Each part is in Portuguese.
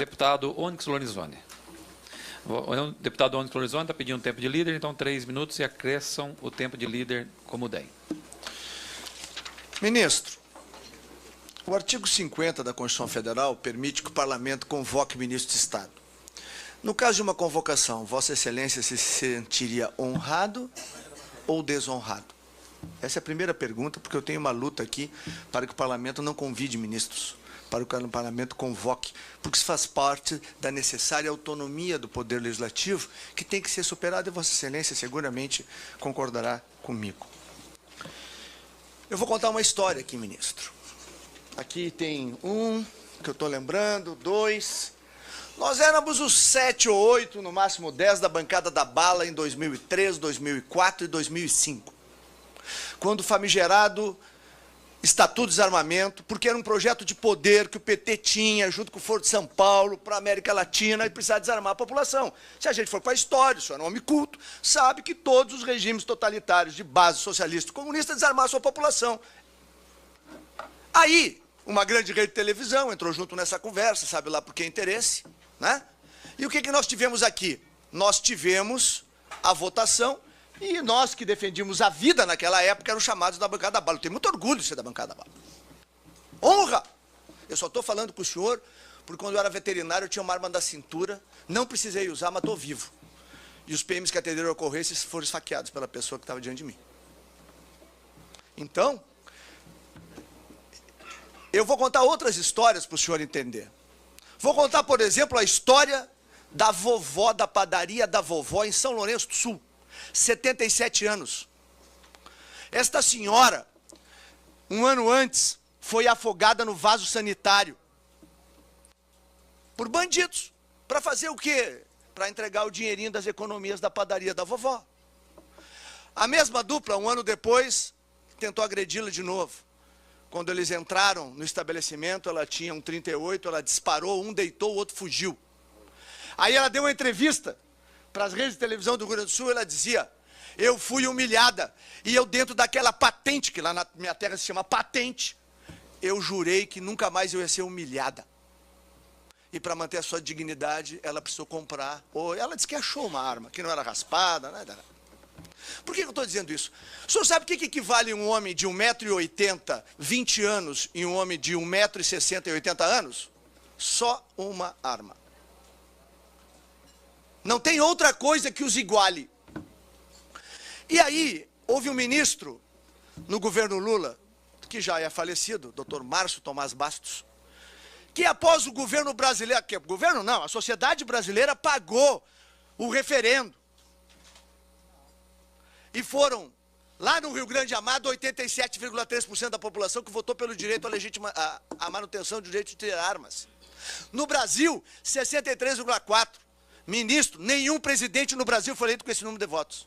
Deputado Onyx Lorenzoni. O deputado Onyx Lorenzoni está pedindo tempo de líder, então 3 minutos e acresçam o tempo de líder como DEM. Ministro, o artigo 50 da Constituição Federal permite que o Parlamento convoque o ministro de Estado. No caso de uma convocação, Vossa Excelência se sentiria honrado ou desonrado? Essa é a primeira pergunta, porque eu tenho uma luta aqui para que o Parlamento não convide ministros, para que o Parlamento convoque, porque isso faz parte da necessária autonomia do Poder Legislativo, que tem que ser superada, e Vossa Excelência seguramente concordará comigo. Eu vou contar uma história aqui, ministro. Aqui tem um, que eu estou lembrando, 2. Nós éramos os 7 ou 8, no máximo 10, da bancada da bala em 2003, 2004 e 2005. Quando o famigerado Estatuto de Desarmamento, porque era um projeto de poder que o PT tinha, junto com o Foro de São Paulo, para a América Latina, e precisava desarmar a população. Se a gente for para a história, o senhor é um homem culto, sabe que todos os regimes totalitários de base socialista e comunista desarmaram a sua população. Aí, uma grande rede de televisão entrou junto nessa conversa, sabe lá por que interesse, né? E o que nós tivemos aqui? Nós tivemos a votação. E nós que defendíamos a vida naquela época eram chamados da bancada da bala. Eu tenho muito orgulho de ser da bancada da bala. Honra! Eu só estou falando com o senhor, porque quando eu era veterinário eu tinha uma arma da cintura, não precisei usar, mas estou vivo. E os PMs que atenderam a ocorrência foram esfaqueados pela pessoa que estava diante de mim. Então, eu vou contar outras histórias para o senhor entender. Vou contar, por exemplo, a história da vovó, da padaria da vovó em São Lourenço do Sul. 77 anos. Esta senhora, um ano antes, foi afogada no vaso sanitário por bandidos. Para fazer o quê? Para entregar o dinheirinho das economias da padaria da vovó. A mesma dupla, um ano depois, tentou agredi-la de novo. Quando eles entraram no estabelecimento, ela tinha um 38, ela disparou, um deitou, o outro fugiu. Aí ela deu uma entrevista para as redes de televisão do Rio Grande do Sul, ela dizia: eu fui humilhada, e eu dentro daquela patente, que lá na minha terra se chama patente, eu jurei que nunca mais eu ia ser humilhada. E para manter a sua dignidade, ela precisou comprar, ou ela disse que achou uma arma, que não era raspada, nada. Por que eu estou dizendo isso? O senhor sabe o que equivale um homem de 1,80 m, 20 anos, e um homem de 1,60 m e 80 anos? Só uma arma. Não tem outra coisa que os iguale. E aí, houve um ministro no governo Lula, que já é falecido, Dr. Márcio Tomás Bastos, que após o governo brasileiro, que governo não, a sociedade brasileira pagou o referendo. E foram, lá no Rio Grande Amado, 87,3% da população que votou pelo direito à legítima, à manutenção do direito de ter armas. No Brasil, 63,4%. Ministro, nenhum presidente no Brasil foi eleito com esse número de votos.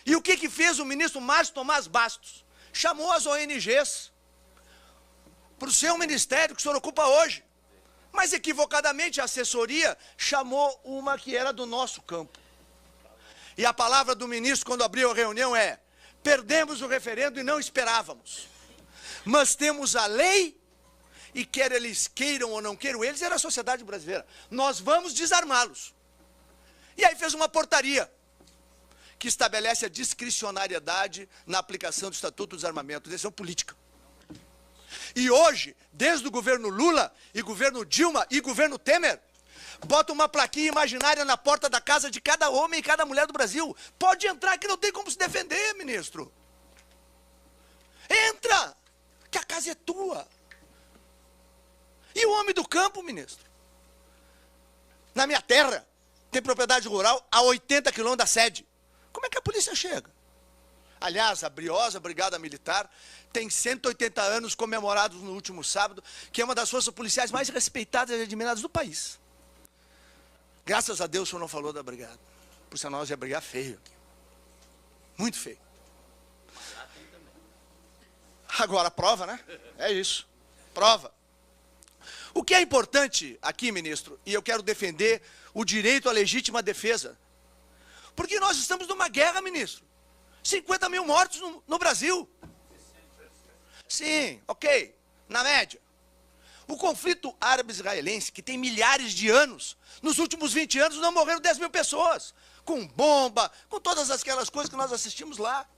E o que fez o ministro Márcio Tomás Bastos? Chamou as ONGs para o seu ministério, que o senhor ocupa hoje. Mas equivocadamente a assessoria chamou uma que era do nosso campo. E a palavra do ministro quando abriu a reunião é: perdemos o referendo e não esperávamos. Mas temos a lei, e quer eles queiram ou não queiram, eles era a sociedade brasileira. Nós vamos desarmá-los. E aí fez uma portaria que estabelece a discricionariedade na aplicação do Estatuto do Desarmamento, decisão política. E hoje, desde o governo Lula, e governo Dilma, e governo Temer, bota uma plaquinha imaginária na porta da casa de cada homem e cada mulher do Brasil. Pode entrar que não tem como se defender, ministro. Entra, que a casa é tua. E o homem do campo, ministro? Na minha terra, tem propriedade rural a 80 quilômetros da sede. Como é que a polícia chega? Aliás, a briosa Brigada Militar tem 180 anos comemorados no último sábado, que é uma das forças policiais mais respeitadas e admiradas do país. Graças a Deus o senhor não falou da brigada. Por senão nós ia brigar feio aqui. Muito feio. Agora, prova, né? É isso. Prova. O que é importante aqui, ministro, e eu quero defender o direito à legítima defesa, porque nós estamos numa guerra, ministro. 50 mil mortos no Brasil. Sim, ok, na média. O conflito árabe-israelense, que tem milhares de anos, nos últimos 20 anos não morreram 10 mil pessoas, com bomba, com todas aquelas coisas que nós assistimos lá.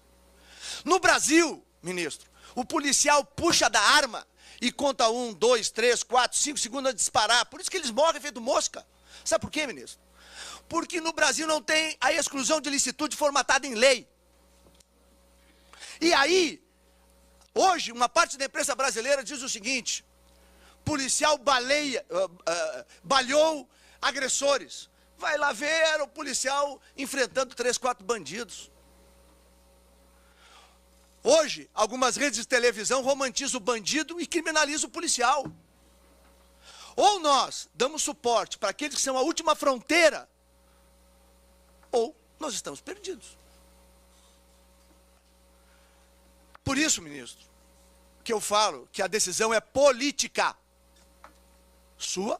No Brasil, ministro, o policial puxa da arma e conta 1, 2, 3, 4, 5 segundos a disparar. Por isso que eles morrem feito mosca. Sabe por quê, ministro? Porque no Brasil não tem a exclusão de licitude formatada em lei. E aí, hoje, uma parte da imprensa brasileira diz o seguinte: policial baleou agressores. Vai lá ver, era o policial enfrentando 3, 4 bandidos. Hoje, algumas redes de televisão romantizam o bandido e criminalizam o policial. Ou nós damos suporte para aqueles que são a última fronteira, ou nós estamos perdidos. Por isso, ministro, que eu falo que a decisão é política, sua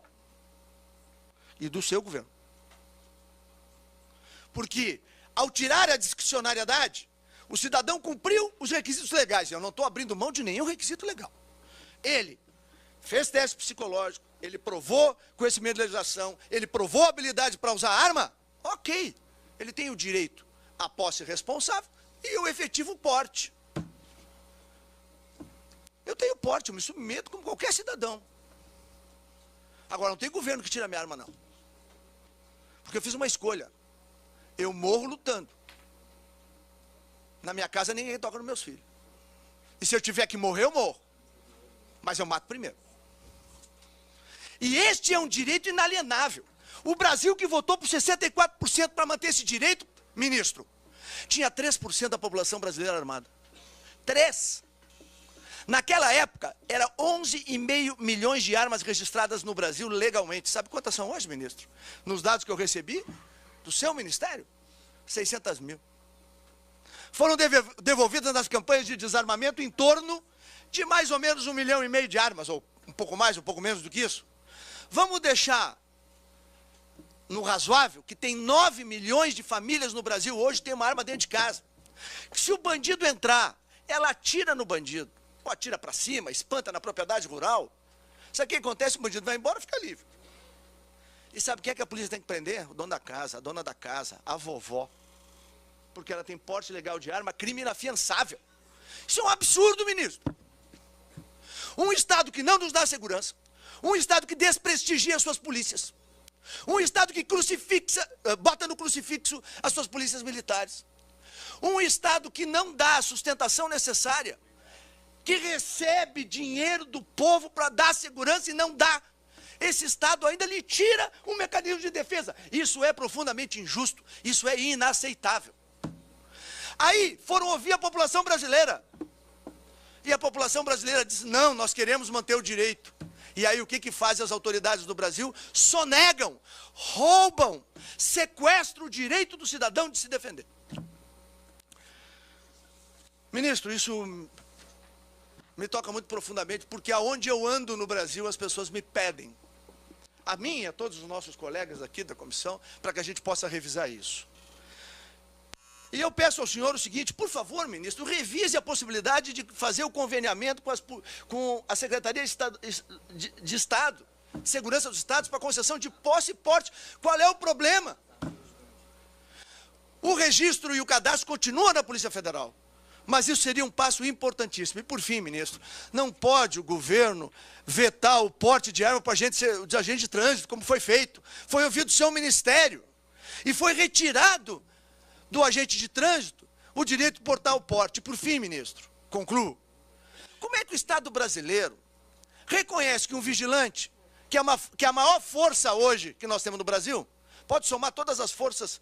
e do seu governo. Porque, ao tirar a discricionariedade, o cidadão cumpriu os requisitos legais. Eu não estou abrindo mão de nenhum requisito legal. Ele fez teste psicológico, ele provou conhecimento de legislação, ele provou habilidade para usar arma, ok. Ele tem o direito à posse responsável e o efetivo porte. Eu tenho porte, eu me submeto como qualquer cidadão. Agora, não tem governo que tira minha arma, não. Porque eu fiz uma escolha. Eu morro lutando. Na minha casa, ninguém toca nos meus filhos. E se eu tiver que morrer, eu morro. Mas eu mato primeiro. E este é um direito inalienável. O Brasil, que votou por 64% para manter esse direito, ministro, tinha 3% da população brasileira armada. 3%. Naquela época, era 11,5 milhões de armas registradas no Brasil legalmente. Sabe quantas são hoje, ministro? Nos dados que eu recebi do seu ministério, 600 mil. Foram devolvidas nas campanhas de desarmamento em torno de mais ou menos 1,5 milhão de armas, ou um pouco mais, um pouco menos do que isso. Vamos deixar no razoável que tem 9 milhões de famílias no Brasil hoje que tem uma arma dentro de casa. Se o bandido entrar, ela atira no bandido. Ou atira para cima, espanta na propriedade rural. Sabe o que acontece? O bandido vai embora e fica livre. E sabe quem é que a polícia tem que prender? O dono da casa, a dona da casa, a vovó. Porque ela tem porte legal de arma, crime inafiançável. Isso é um absurdo, ministro. Um Estado que não nos dá segurança, um Estado que desprestigia as suas polícias, um Estado que bota no crucifixo as suas polícias militares, um Estado que não dá a sustentação necessária, que recebe dinheiro do povo para dar segurança e não dá. Esse Estado ainda lhe tira um mecanismo de defesa. Isso é profundamente injusto, isso é inaceitável. Aí foram ouvir a população brasileira. E a população brasileira diz: não, nós queremos manter o direito. E aí o que fazem as autoridades do Brasil? Sonegam, roubam, sequestram o direito do cidadão de se defender. Ministro, isso me toca muito profundamente, porque aonde eu ando no Brasil, as pessoas me pedem, a mim e a todos os nossos colegas aqui da comissão, para que a gente possa revisar isso. E eu peço ao senhor o seguinte: por favor, ministro, revise a possibilidade de fazer o conveniamento com a Secretaria de Estado, de Segurança dos Estados, para concessão de posse e porte. Qual é o problema? O registro e o cadastro continuam na Polícia Federal. Mas isso seria um passo importantíssimo. E, por fim, ministro, não pode o governo vetar o porte de arma para agente de trânsito, como foi feito. Foi ouvido o seu ministério. E foi retirado do agente de trânsito o direito de portar o porte. Por fim, ministro, concluo. Como é que o Estado brasileiro reconhece que um vigilante, que é a maior força hoje que nós temos no Brasil, pode somar todas as forças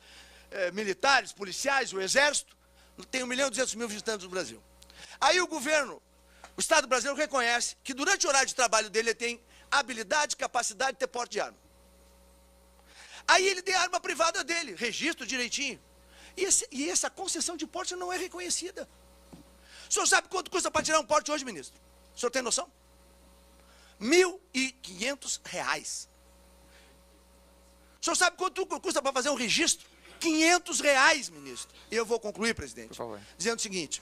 militares, policiais, o Exército, tem 1.200.000 visitantes no Brasil. Aí o governo, o Estado brasileiro reconhece que durante o horário de trabalho dele ele tem habilidade, capacidade de ter porte de arma. Aí ele tem a arma privada dele, registro direitinho. E essa concessão de porte não é reconhecida. O senhor sabe quanto custa para tirar um porte hoje, ministro? O senhor tem noção? R$ 1.500. O senhor sabe quanto custa para fazer um registro? R$ 500, ministro. E eu vou concluir, presidente, por favor, dizendo o seguinte: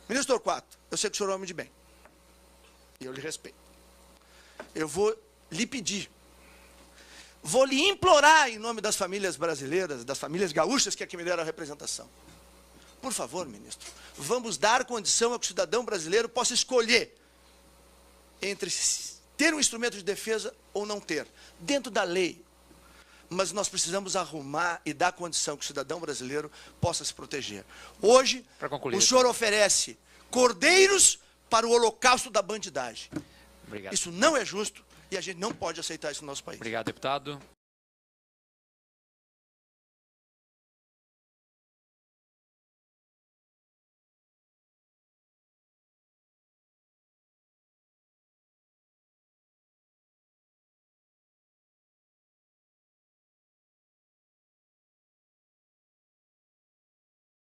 ministro Torquato, eu sei que o senhor é um homem de bem, e eu lhe respeito. eu vou lhe pedir, vou lhe implorar em nome das famílias brasileiras, das famílias gaúchas que aqui me deram a representação. Por favor, ministro, vamos dar condição a que o cidadão brasileiro possa escolher entre ter um instrumento de defesa ou não ter, dentro da lei. Mas nós precisamos arrumar e dar condição que o cidadão brasileiro possa se proteger. Hoje, o senhor oferece cordeiros para o holocausto da bandidagem. Obrigado. Isso não é justo e a gente não pode aceitar isso no nosso país. Obrigado, deputado.